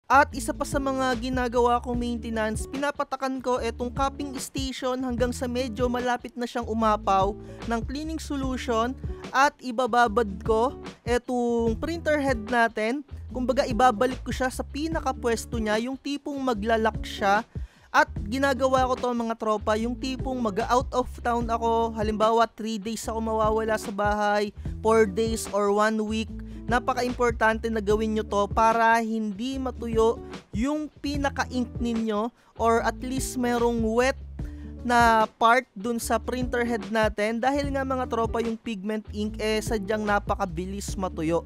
At isa pa sa mga ginagawa kong maintenance, pinapatakan ko etong cupping station hanggang sa medyo malapit na siyang umapaw ng cleaning solution at ibababad ko etong printer head natin. Kumbaga ibabalik ko siya sa pinakapwesto niya, yung tipong maglalak siya. At ginagawa ko to mga tropa, yung tipong mag-out of town ako, halimbawa 3 days ako mawawala sa bahay, 4 days or 1 week. Napaka-importante na gawin nyo to para hindi matuyo yung pinaka-ink ninyo or at least merong wet na part dun sa printer head natin dahil nga mga tropa yung pigment ink sadyang napakabilis matuyo.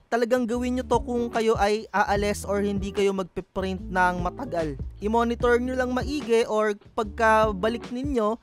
Talagang gawin nyo to kung kayo ay aalis or hindi kayo magpiprint ng matagal. I-monitor nyo lang maigi or pagkabalik ninyo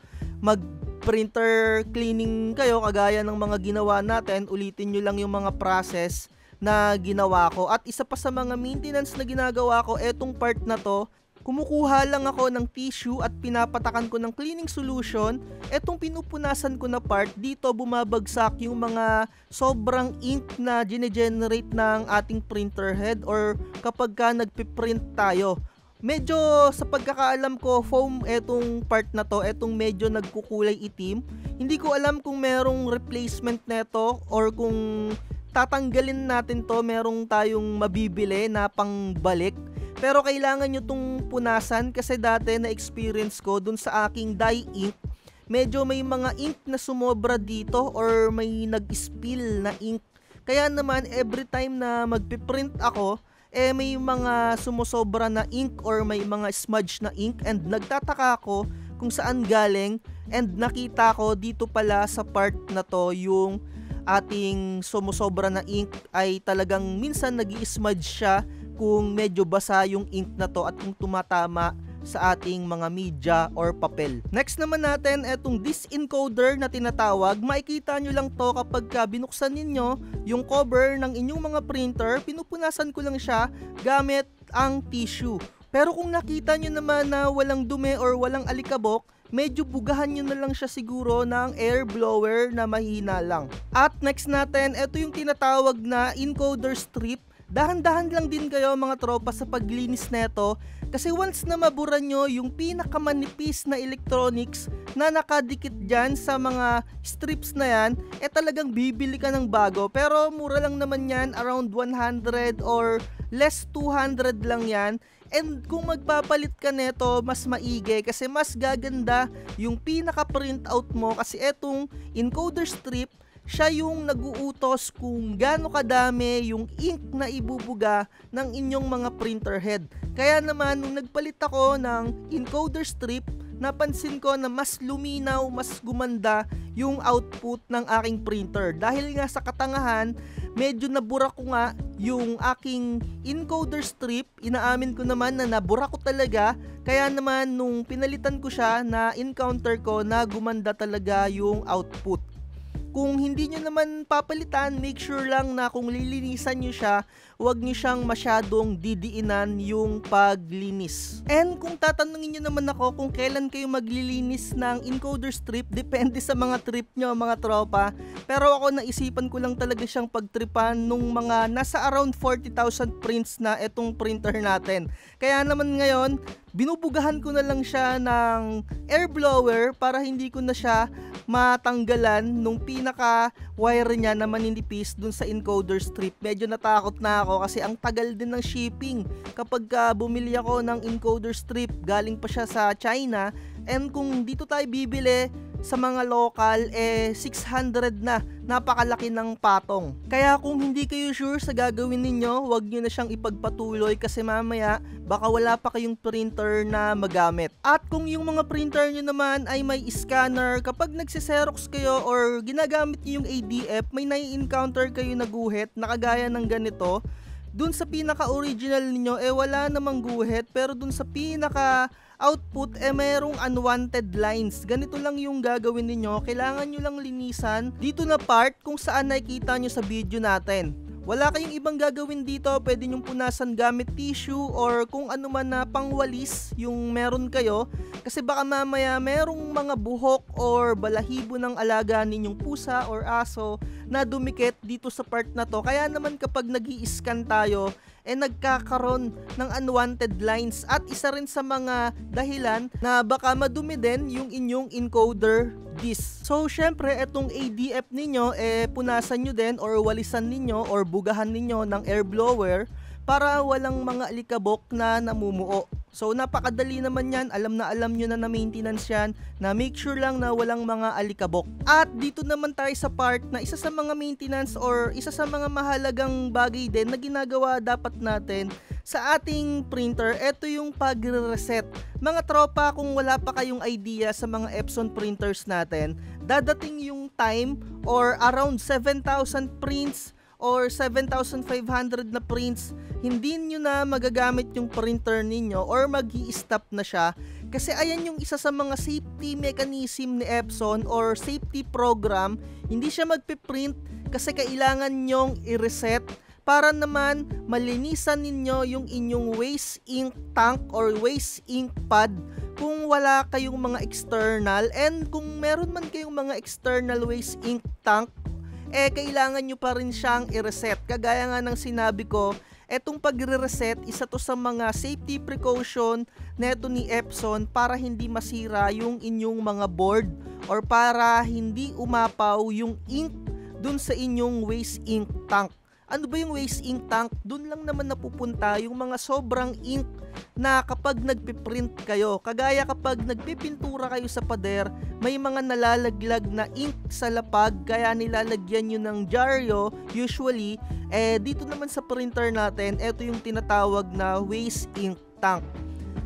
printer cleaning kayo kagaya ng mga ginawa natin, ulitin nyo lang yung mga process na ginawa ko. At isa pa sa mga maintenance na ginagawa ko, etong part na to, kumukuha lang ako ng tissue at pinapatakan ko ng cleaning solution. Etong pinupunasan ko na part, dito bumabagsak yung mga sobrang ink na gine-generate ng ating printer head or kapag ka nagpiprint tayo. Medyo sa pagkakaalam ko, foam etong part na to, etong medyo nagkukulay itim. Hindi ko alam kung merong replacement neto or kung tatanggalin natin to, merong tayong mabibili na pangbalik. Pero kailangan nyo tong punasan kasi dati na experience ko dun sa aking dye ink, medyo may mga ink na sumobra dito or may nag-spill na ink. Kaya naman every time na magpiprint ako, may mga sumusobra na ink or may mga smudge na ink and nagtataka ako kung saan galing and nakita ko dito pala sa part na to yung ating sumusobra na ink ay talagang minsan nag-i-smudge siya kung medyo basa yung ink na to at kung tumatama sa ating mga media or papel. Next naman natin, etong disencoder na tinatawag. Makikita nyo lang to kapag binuksan ninyo yung cover ng inyong mga printer, pinupunasan ko lang siya gamit ang tissue. Pero kung nakita nyo naman na walang dumi or walang alikabok, medyo bugahan nyo na lang siya siguro ng air blower na mahina lang. At next natin, ito yung tinatawag na encoder strip. Dahan-dahan lang din kayo mga tropa sa paglinis neto kasi once na mabura nyo yung pinakamanipis na electronics na nakadikit dyan sa mga strips na yan, talagang bibili ka ng bago. Pero mura lang naman yan, around 100 or less 200 lang yan. And kung magpapalit ka neto, mas maigi kasi mas gaganda yung pinaka-printout mo kasi etong encoder strip, siya yung nag-uutos kung gaano kadami yung ink na ibubuga ng inyong mga printer head. Kaya naman, nung nagpalit ako ng encoder strip, napansin ko na mas luminaw, mas gumanda yung output ng aking printer. Dahil nga sa katangahan, medyo nabura ko nga yung aking encoder strip. Inaamin ko naman na nabura ko talaga. Kaya naman, nung pinalitan ko siya, na-encounter ko na gumanda talaga yung output. Kung hindi nyo naman papalitan, make sure lang na kung lilinisan nyo siya, huwag nyo siyang masyadong didiinan yung paglinis. And kung tatanungin nyo naman ako kung kailan kayo maglilinis ng encoder strip, depende sa mga trip nyo mga tropa. Pero ako naisipan ko lang talaga siyang pagtripan nung mga nasa around 40,000 prints na etong printer natin. Kaya naman ngayon, binubugahan ko na lang siya ng air blower para hindi ko na siya matanggalan nung pinaka wire niya na maninipis dun sa encoder strip. Medyo natakot na ako kasi ang tagal din ng shipping kapag bumili ako ng encoder strip, galing pa siya sa China, and kung dito tayo bibili sa mga local 600 na, napakalaki ng patong. Kaya kung hindi kayo sure sa gagawin ninyo, huwag nyo na siyang ipagpatuloy kasi mamaya baka wala pa kayong printer na magamit. At kung yung mga printer nyo naman ay may scanner, kapag nagsiserox kayo or ginagamit nyo yung ADF, may nai-encounter kayo na guhit na kagaya ng ganito. Dun sa pinaka-original ninyo, wala namang guhit, pero dun sa pinaka-output, mayroong unwanted lines. Ganito lang yung gagawin ninyo, kailangan nyo lang linisan dito na part kung saan nakikita nyo sa video natin. Wala kayong ibang gagawin dito, pwede nyong punasan gamit tissue or kung ano man na pangwalis yung meron kayo. Kasi baka mamaya merong mga buhok or balahibo ng alaga ninyong pusa or aso na dumikit dito sa part na to. Kaya naman kapag nag-i-scan tayo, nagkakaroon ng unwanted lines at isa rin sa mga dahilan na baka madumi din yung inyong encoder disk. So syempre etong ADF ninyo punasan nyo din or walisan ninyo or bugahan ninyo ng air blower para walang mga alikabok na namumuo. So napakadali naman yan, alam nyo na maintenance yan, na make sure lang na walang mga alikabok. At dito naman tayo sa part na isa sa mga maintenance or isa sa mga mahalagang bagay din na ginagawa dapat natin sa ating printer, ito yung pagre-reset. Mga tropa, kung wala pa kayong idea sa mga Epson printers natin, dadating yung time or around 7,000 prints or 7,500 na prints, hindi nyo na magagamit yung printer ninyo or mag-i-stop na siya. Kasi ayan yung isa sa mga safety mechanism ni Epson or safety program, hindi siya magpiprint kasi kailangan nyong i-reset para naman malinisan ninyo yung inyong waste ink tank or waste ink pad kung wala kayong mga external, and kung meron man kayong mga external waste ink tank, kailangan nyo pa rin siyang i-reset. Kagaya nga ng sinabi ko, etong pagre-reset, isa to sa mga safety precaution neto ni Epson para hindi masira yung inyong mga board or para hindi umapaw yung ink dun sa inyong waste ink tank. Ano ba yung waste ink tank? Dun lang naman napupunta yung mga sobrang ink na kapag nagpiprint kayo. Kagaya kapag nagpipintura kayo sa pader, may mga nalalaglag na ink sa lapag, kaya nilalagyan nyo ng dyaryo usually. Dito naman sa printer natin, ito yung tinatawag na waste ink tank.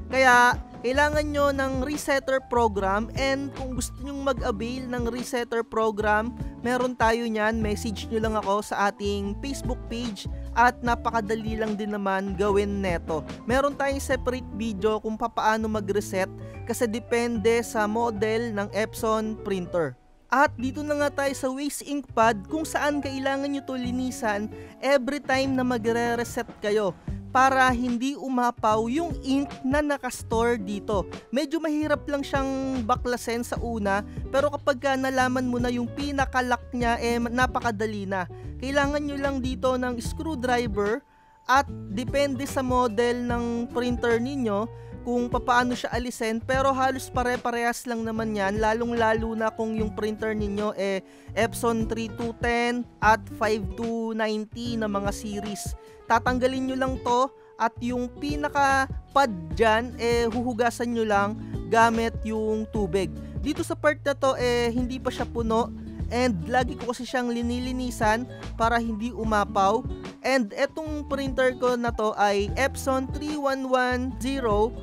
Kaya kailangan nyo ng resetter program, and kung gusto nyong mag-avail ng resetter program, meron tayo nyan, message nyo lang ako sa ating Facebook page at napakadali lang din naman gawin neto. Meron tayong separate video kung paano mag-reset kasi depende sa model ng Epson printer. At dito na nga tayo sa waste ink pad kung saan kailangan nyo to linisan every time na magre-reset kayo para hindi umapaw yung ink na nakastore dito. Medyo mahirap lang siyang baklasin sa una, pero kapag nalaman mo na yung pinakalock niya, napakadali na. Kailangan nyo lang dito ng screwdriver at depende sa model ng printer ninyo kung paano siya alisin, pero halos pare-parehas lang naman yan, lalong-lalo na kung yung printer ninyo Epson 3210 at 5290 na mga series. Tatanggalin nyo lang to at yung pinaka pad dyan, huhugasan nyo lang gamit yung tubig. Dito sa part na to, hindi pa siya puno, and lagi ko kasi siyang linilinisan para hindi umapaw. And etong printer ko na to ay Epson 3110,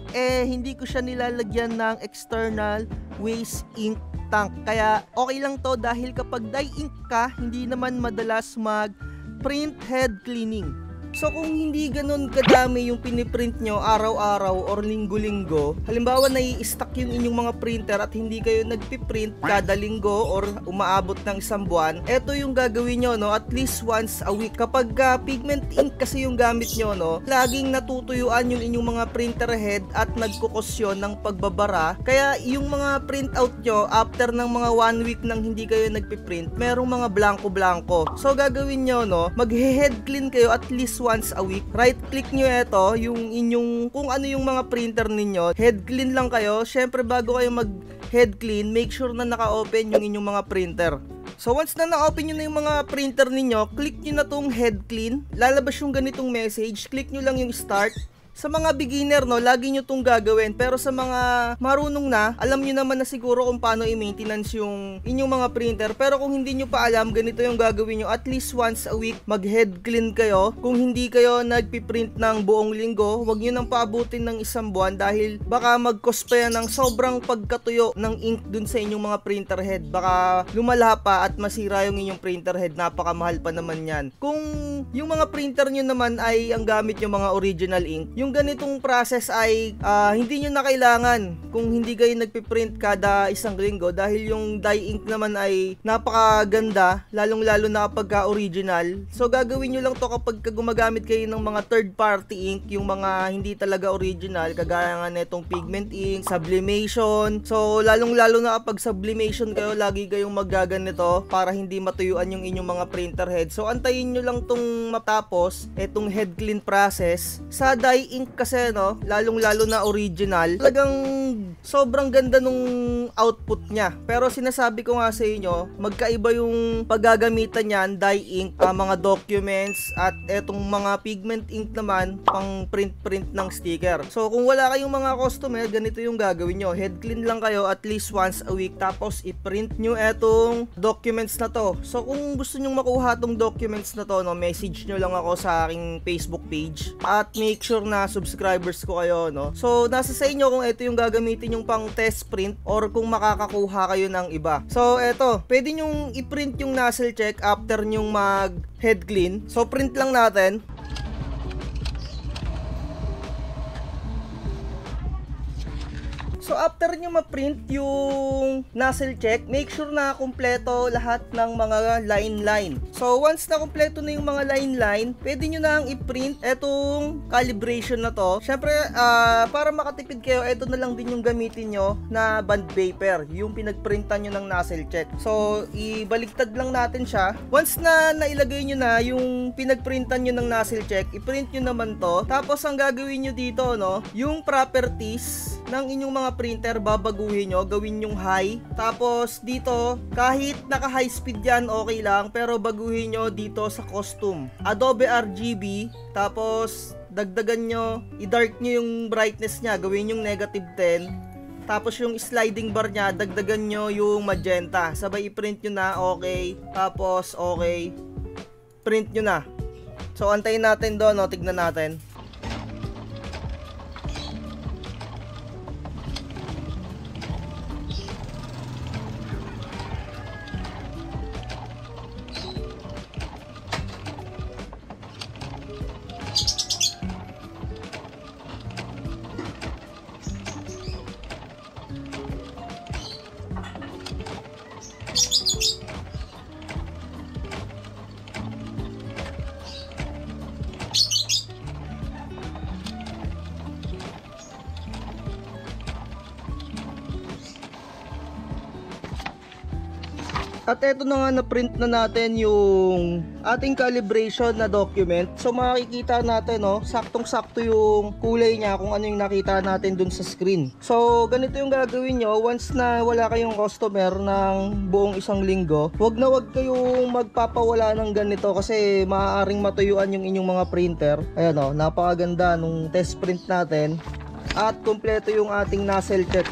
hindi ko siya nilalagyan ng external waste ink tank. Kaya okay lang to dahil kapag dye ink ka, hindi naman madalas mag print head cleaning. So kung hindi ganun kadami yung piniprint nyo araw-araw or linggo-linggo, halimbawa nai-stuck yung inyong mga printer at hindi kayo nagpiprint kada linggo or umaabot ng isang buwan, eto yung gagawin nyo, no, at least once a week. Kapag pigment ink kasi yung gamit nyo, no, laging natutuyuan yung inyong mga printer head at nagkukosyon ng pagbabara. Kaya yung mga printout nyo after ng mga 1 week nang hindi kayo nagpiprint, merong mga blanco-blanco. So gagawin nyo, no, mag-head clean kayo at least once a week. Right click nyo ito, yung inyong, kung ano yung mga printer ninyo, head clean lang kayo. Syempre bago kayo mag head clean, make sure na naka-open yung inyong mga printer. So once na na-open nyo na yung mga printer ninyo, click nyo na tong head clean. Lalabas yung ganitong message, click nyo lang yung start. Sa mga beginner, no, lagi nyo itong gagawin. Pero sa mga marunong na, alam nyo naman na siguro kung paano i-maintenance yung inyong mga printer. Pero kung hindi nyo pa alam, ganito yung gagawin nyo. At least once a week, mag-head clean kayo. Kung hindi kayo nagpiprint ng buong linggo, huwag nyo nang paabutin ng isang buwan dahil baka mag-cause pa yan ng sobrang pagkatuyo ng ink dun sa inyong mga printer head. Baka lumala pa at masira yung inyong printer head. Napakamahal pa naman yan. Kung yung mga printer nyo naman ay ang gamit yung mga original ink, yung yung ganitong process ay hindi nyo na kailangan kung hindi kayo nagpiprint kada isang linggo dahil yung dye ink naman ay napakaganda, lalong lalo na kapag original. So gagawin nyo lang to kapag gumagamit kayo ng mga third party ink, yung mga hindi talaga original, kagaya nga netong pigment ink, sublimation. So lalong lalo na kapag sublimation kayo, lagi kayong maggaganito para hindi matuyuan yung inyong mga printer head. So antayin nyo lang tong matapos etong head clean process. Sa dye ink kasi lalong lalo na original, talagang sobrang ganda nung output niya. Pero sinasabi ko nga sa inyo, magkaiba yung paggagamitan niyan, dye ink, mga documents, at etong mga pigment ink naman pang print ng sticker. So kung wala kayong mga customer, ganito yung gagawin nyo. Head clean lang kayo at least once a week, tapos i-print nyo etong documents na to. So kung gusto nyo makuha tong documents na to, message nyo lang ako sa aking Facebook page at make sure na subscribers ko kayo, So nasa sa inyo kung ito yung gagamitin yung pang test print or kung makakakuha kayo ng iba. So eto, pwede nyong i-print yung nozzle check after nyong mag head clean. So print lang natin. So after nyo ma-print yung nozzle check, make sure na kumpleto lahat ng mga line. So once na kumpleto na yung mga line, pwede nyo na i-print etong calibration na to. Syempre, para makatipid kayo, ito na lang din yung gamitin nyo na bond paper, yung pinagprintan nyo ng nozzle check. So ibaliktad lang natin siya. Once na nailagay nyo na yung pinagprintan nyo ng nozzle check, i-print nyo naman to. Tapos ang gagawin nyo dito, yung properties ng inyong mga printer, babaguhin nyo, gawin yung high. Tapos dito, kahit naka high speed yan, okay lang, pero baguhin nyo dito sa custom Adobe RGB. Tapos dagdagan nyo, i-dark nyo yung brightness nya, gawin yung -10. Tapos yung sliding bar nya, dagdagan nyo yung magenta. Sabay i-print nyo na, okay. Tapos okay, print nyo na. So antayin natin doon, tignan natin. At eto na nga, na-print na natin yung ating calibration na document. So makikita natin, saktong-sakto yung kulay niya kung ano yung nakita natin dun sa screen. So ganito yung gagawin nyo. Once na wala kayong customer ng buong isang linggo, wag na wag kayong magpapawala ng ganito kasi maaaring matuyuan yung inyong mga printer. Ayan napakaganda nung test print natin. At kompleto yung ating nozzle check.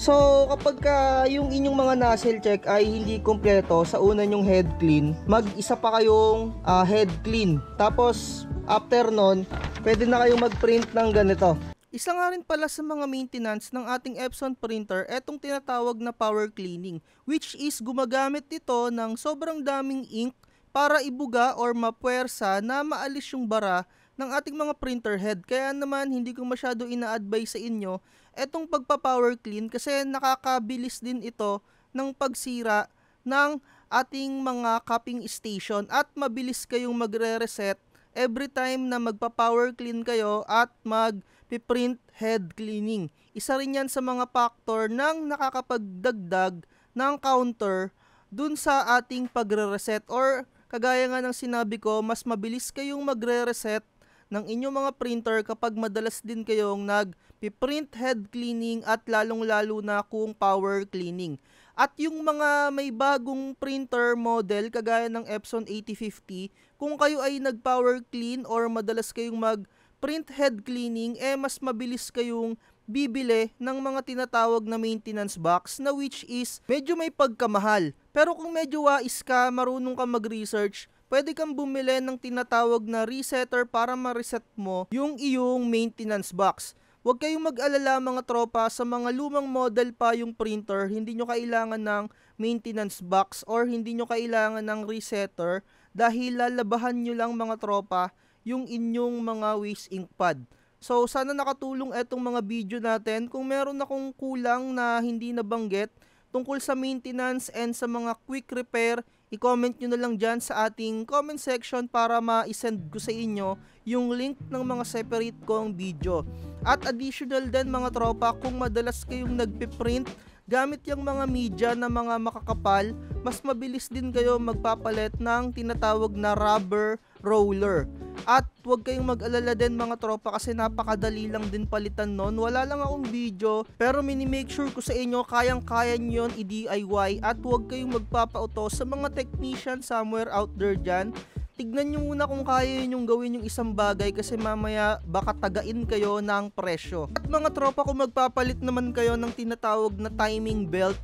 So kapag yung inyong mga nozzle check ay hindi kompleto sa una nyong head clean, mag-isa pa kayong head clean. Tapos after nun, pwede na kayong mag-print ng ganito. Isa nga rin pala sa mga maintenance ng ating Epson printer etong tinatawag na power cleaning, which is gumagamit ito ng sobrang daming ink para ibuga or mapuwersa na maalis yung bara ng ating mga printer head. Kaya naman hindi ko masyado ina-advise sa inyo etong pagpa-power clean kasi nakakabilis din ito ng pagsira ng ating mga cupping station at mabilis kayong magre-reset every time na magpa-power clean kayo at mag-print head cleaning. Isa rin yan sa mga factor ng nakakapagdagdag ng counter dun sa ating pagre-reset, or kagaya nga ng sinabi ko, mas mabilis kayong magre-reset ng inyong mga printer kapag madalas din kayong nag-print head cleaning at lalong-lalo na kung power cleaning. At yung mga may bagong printer model kagaya ng Epson 8050, kung kayo ay nag-power clean or madalas kayong mag-print head cleaning, mas mabilis kayong bibili ng mga tinatawag na maintenance box na which is medyo may pagkamahal. Pero kung medyo wais ka, marunong ka mag-research, pwede kang bumili ng tinatawag na resetter para ma-reset mo yung iyong maintenance box. Huwag kayong mag-alala mga tropa, sa mga lumang model pa yung printer, hindi nyo kailangan ng maintenance box or hindi nyo kailangan ng resetter dahil lalabahan nyo lang mga tropa yung inyong mga waste ink pad. So sana nakatulong etong mga video natin. Kung meron akong kulang na hindi nabanggit tungkol sa maintenance and sa mga quick repair, i-comment nyo na lang dyan sa ating comment section para ma-send ko sa inyo yung link ng mga separate kong video. At additional din mga tropa, kung madalas kayong nagpiprint gamit yung mga media na mga makakapal, mas mabilis din kayo magpapalit ng tinatawag na rubber roller. At huwag kayong mag-alala din mga tropa kasi napakadali lang din palitan nun. Wala lang akong video pero mini-make sure ko sa inyo kayang-kaya nyo yun i-DIY at huwag kayong magpapauto sa mga technician somewhere out there dyan. Tignan nyo muna kung kaya yung gawin yung isang bagay kasi mamaya baka tagain kayo ng presyo. At mga tropa, kung magpapalit naman kayo ng tinatawag na timing belt,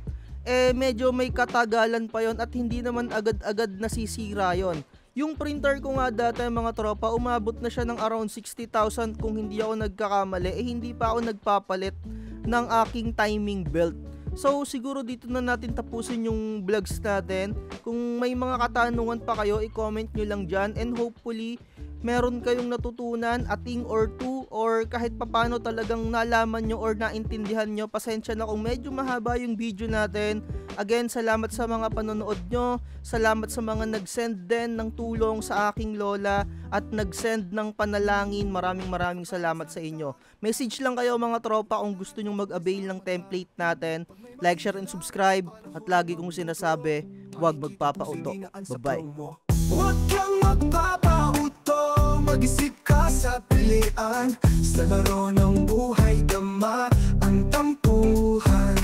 medyo may katagalan pa yon at hindi naman agad-agad nasisira yon. Yung printer ko nga dati mga tropa, umabot na siya ng around 60,000 kung hindi ako nagkakamali, hindi pa ako nagpapalit ng aking timing belt. So siguro dito na natin tapusin yung vlogs natin. Kung may mga katanungan pa kayo, i-comment nyo lang dyan and hopefully meron kayong natutunan a thing or two or kahit papano talagang nalaman nyo or naintindihan nyo. Pasensya na kung medyo mahaba yung video natin. Again, salamat sa mga panonood nyo. Salamat sa mga nag-send din ng tulong sa aking lola at nag-send ng panalangin. Maraming salamat sa inyo. Message lang kayo mga tropa kung gusto nyo mag-avail ng template natin. Like, share, and subscribe. At lagi kong sinasabi, huwag magpapauto. Bye-bye. Huwag kang magpapauto, mag-isip ka sa pilian. Sa laro ng buhay, dama ang tampuhan.